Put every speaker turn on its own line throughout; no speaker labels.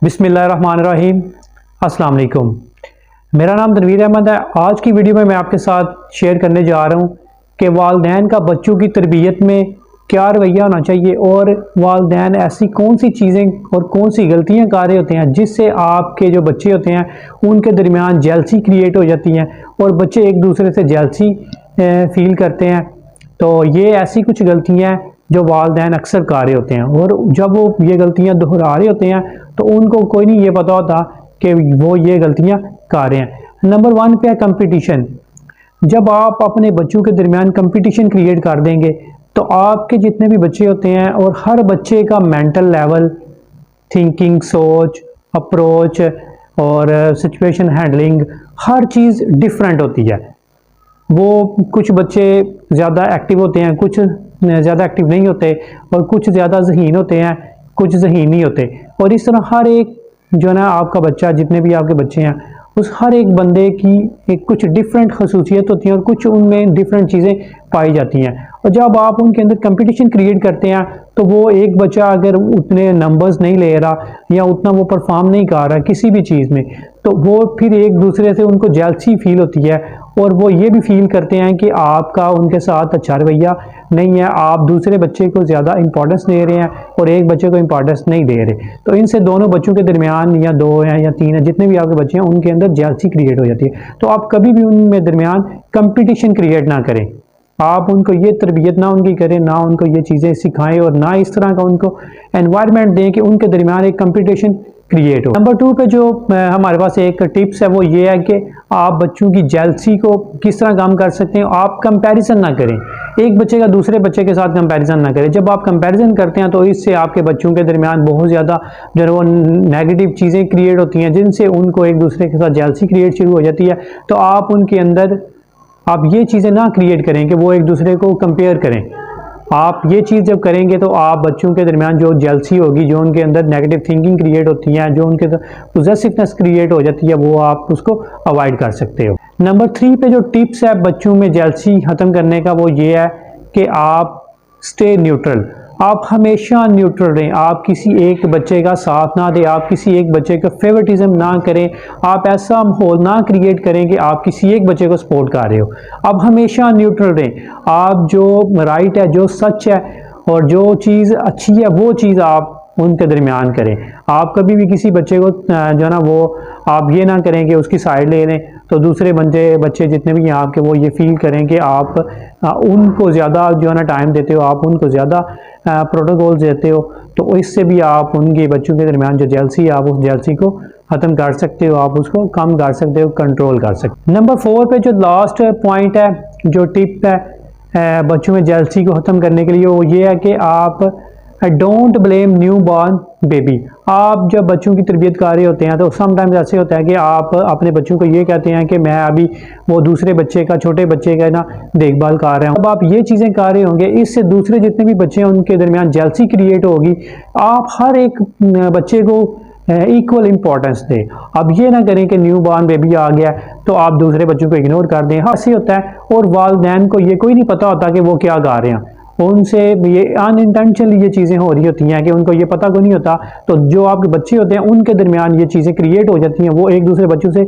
बिस्मिल्लाहिर्रहमानिर्रहीम। अस्सलाम वालेकुम। मेरा नाम तनवीर अहमद है। आज की वीडियो में मैं आपके साथ शेयर करने जा रहा हूँ कि वालिदैन का बच्चों की तरबियत में क्या रवैया होना चाहिए और वालिदैन ऐसी कौन सी चीज़ें और कौन सी गलतियाँ कर रहे होते हैं जिससे आपके जो बच्चे होते हैं उनके दरमियान जेलसी क्रिएट हो जाती है और बच्चे एक दूसरे से जेलसी फील करते हैं। तो ये ऐसी कुछ गलतियाँ हैं जो वालिदैन अक्सर कर रहे होते हैं और जब वो ये गलतियाँ दोहरा रहे होते हैं तो उनको कोई नहीं ये पता होता कि वो ये गलतियाँ कर रहे हैं। नंबर 1 पे है कंपटीशन। जब आप अपने बच्चों के दरमियान कंपटीशन क्रिएट कर देंगे तो आपके जितने भी बच्चे होते हैं और हर बच्चे का मेंटल लेवल, थिंकिंग, सोच, अप्रोच और सिचुएशन हैंडलिंग हर चीज़ डिफरेंट होती है। वो कुछ बच्चे ज़्यादा एक्टिव होते हैं, कुछ ज़्यादा एक्टिव नहीं होते और कुछ ज़्यादा ज़हीन होते हैं, कुछ ज़हीन नहीं होते। और इस तरह हर एक जो ना आपका बच्चा, जितने भी आपके बच्चे हैं, उस हर एक बंदे की एक कुछ डिफरेंट खसूसियत होती है और कुछ उनमें डिफरेंट चीज़ें पाई जाती हैं। और जब आप उनके अंदर कंपटीशन क्रिएट करते हैं तो वो एक बच्चा अगर उतने नंबर्स नहीं ले रहा या उतना वो परफॉर्म नहीं कर रहा किसी भी चीज़ में, तो वो फिर एक दूसरे से उनको जेलसी फील होती है और वो ये भी फील करते हैं कि आपका उनके साथ अच्छा रवैया नहीं है, आप दूसरे बच्चे को ज़्यादा इंपॉर्टेंस दे रहे हैं और एक बच्चे को इंपॉर्टेंस नहीं दे रहे। तो इनसे दोनों बच्चों के दरमियान या 2 हैं या 3 हैं, जितने भी आपके बच्चे हैं उनके अंदर जेलसी क्रिएट हो जाती है। तो आप कभी भी उनमें दरमियान कंपटीशन क्रिएट ना करें। आप उनको ये तरबियत ना उनकी करें, ना उनको ये चीज़ें सिखाएं और ना इस तरह का उनको एनवायरनमेंट दें कि उनके दरमियान एक कंपटीशन क्रिएट हो। नंबर 2 पे जो हमारे पास एक टिप्स है वो ये है कि आप बच्चों की जेलसी को किस तरह कम कर सकते हैं। आप कंपैरिजन ना करें, एक बच्चे का दूसरे बच्चे के साथ कंपैरिजन ना करें। जब आप कंपैरिजन करते हैं तो इससे आपके बच्चों के दरमियान बहुत ज़्यादा जो है वो नेगेटिव चीज़ें क्रिएट होती हैं जिनसे उनको एक दूसरे के साथ जेलसी क्रिएट शुरू हो जाती है। तो आप उनके अंदर आप ये चीज़ें ना क्रिएट करें कि वो एक दूसरे को कंपेयर करें। आप ये चीज़ जब करेंगे तो आप बच्चों के दरमियान जो जेलसी होगी, जो उनके अंदर नेगेटिव थिंकिंग क्रिएट होती है, जो उनके पोजेसिवनेस क्रिएट हो जाती है, वो आप उसको अवॉइड कर सकते हो। नंबर 3 पे जो टिप्स है बच्चों में जेलसी ख़त्म करने का वो ये है कि आप स्टे न्यूट्रल। आप हमेशा न्यूट्रल रहें। आप किसी एक बच्चे का साथ ना दें, आप किसी एक बच्चे का फेवरेटिज्म ना करें, आप ऐसा माहौल ना क्रिएट करें कि आप किसी एक बच्चे को सपोर्ट कर रहे हो। आप हमेशा न्यूट्रल रहें। आप जो राइट है, जो सच है और जो चीज़ अच्छी है वो चीज़ आप उनके दरमियान करें। आप कभी भी किसी बच्चे को जो ना वो आप ये ना करें कि उसकी साइड ले लें तो दूसरे बच्चे जितने भी हैं आपके वो ये फील करें कि आप उनको ज़्यादा जो है ना टाइम देते हो, आप उनको ज़्यादा प्रोटोकॉल्स देते हो। तो इससे भी आप उनके बच्चों के दरमियान जो जेलसी है आप उस जेलसी को ख़त्म कर सकते हो, आप उसको कम कर सकते हो, कंट्रोल कर सकते हो। नंबर 4 पे जो लास्ट पॉइंट है, जो टिप है बच्चों में जेलसी को ख़त्म करने के लिए, वो ये है कि आप don't blame new born baby. आप जब बच्चों की तरबियत कर रहे होते हैं तो समटाइम्स ऐसे होता है कि आप अपने बच्चों को ये कहते हैं कि मैं अभी वो दूसरे बच्चे का, छोटे बच्चे का ना देखभाल कर रहा हूँ। अब आप ये चीज़ें कर रहे होंगे, इससे दूसरे जितने भी बच्चे हैं उनके दरमियान जेलसी क्रिएट होगी। आप हर एक बच्चे को इक्वल इंपॉर्टेंस दें। अब ये ना करें कि न्यू बॉर्न बेबी आ गया तो आप दूसरे बच्चों को इग्नोर कर दें। हाँ, ऐसे होता है। और वालिदैन को ये कोई नहीं पता होता कि वो क्या गा रहे हैं, उनसे ये अनइंटेंशनली ये चीज़ें हो रही होती हैं कि उनको ये पता को नहीं होता। तो जो आपके बच्चे होते हैं उनके दरमियान ये चीज़ें क्रिएट हो जाती हैं। वो एक दूसरे बच्चों से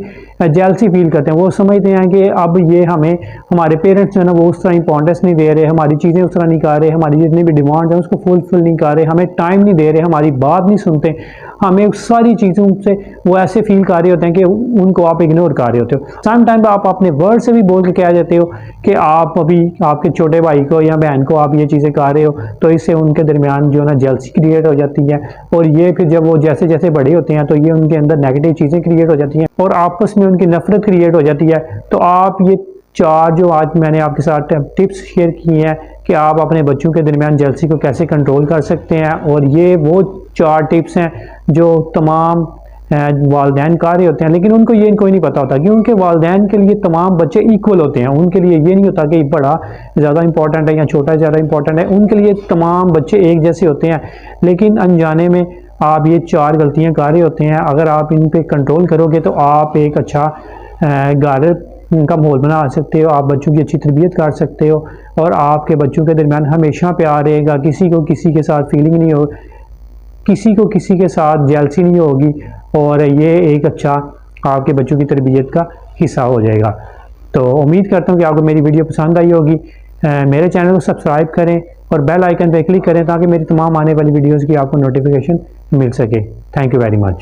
जेलसी फील करते हैं। वो समझते हैं कि अब ये हमें, हमारे पेरेंट्स जो है ना वो उस तरह इंपॉर्टेंस नहीं दे रहे, हमारी चीज़ें उस तरह नहीं कर रहे, हमारी जितनी भी डिमांड है उसको फुलफिल नहीं कर रहे, हमें टाइम नहीं दे रहे, हमारी बात नहीं सुनते, हमें सारी चीज़ों से वो ऐसे फील कर रहे होते हैं कि उनको आप इग्नोर कर रहे होते हो। सम टाइम आप अपने वर्ड से भी बोल के कह देते हो कि आप अभी आपके छोटे भाई को या बहन को आप ये चीज़ें कर रहे हो, तो इससे उनके दरमियान जो है ना जेलसी क्रिएट हो जाती है। और ये फिर जब वो जैसे जैसे बड़े होते हैं तो ये उनके अंदर नेगेटिव चीज़ें क्रिएट हो जाती हैं और आपस में उनकी नफरत क्रिएट हो जाती है। तो आप ये 4 जो आज मैंने आपके साथ टिप्स शेयर की हैं कि आप अपने बच्चों के दरमियान जेलसी को कैसे कंट्रोल कर सकते हैं, और ये वो 4 टिप्स हैं जो तमाम वालिदैन कर रहे होते हैं, लेकिन उनको ये कोई नहीं पता होता कि उनके वालिदैन के लिए तमाम बच्चे इक्वल होते हैं। उनके लिए ये नहीं होता कि बड़ा ज़्यादा इंपॉर्टेंट है या छोटा ज़्यादा इंपॉर्टेंट है, उनके लिए तमाम बच्चे एक जैसे होते हैं। लेकिन अनजाने में आप ये 4 गलतियाँ कर रहे होते हैं। अगर आप इन पर कंट्रोल करोगे तो आप एक अच्छा घर का माहौल बना सकते हो, आप बच्चों की अच्छी तरबियत कर सकते हो और आपके बच्चों के दरमियान हमेशा प्यार रहेगा, किसी को किसी के साथ फीलिंग नहीं हो किसी को किसी के साथ जेलसी नहीं होगी और ये एक अच्छा आपके बच्चों की तरबियत का हिस्सा हो जाएगा। तो उम्मीद करता हूँ कि आपको मेरी वीडियो पसंद आई होगी। मेरे चैनल को सब्सक्राइब करें और बेल आइकन पर क्लिक करें ताकि मेरी तमाम आने वाली वीडियोज़ की आपको नोटिफिकेशन मिल सके। Thank you very much.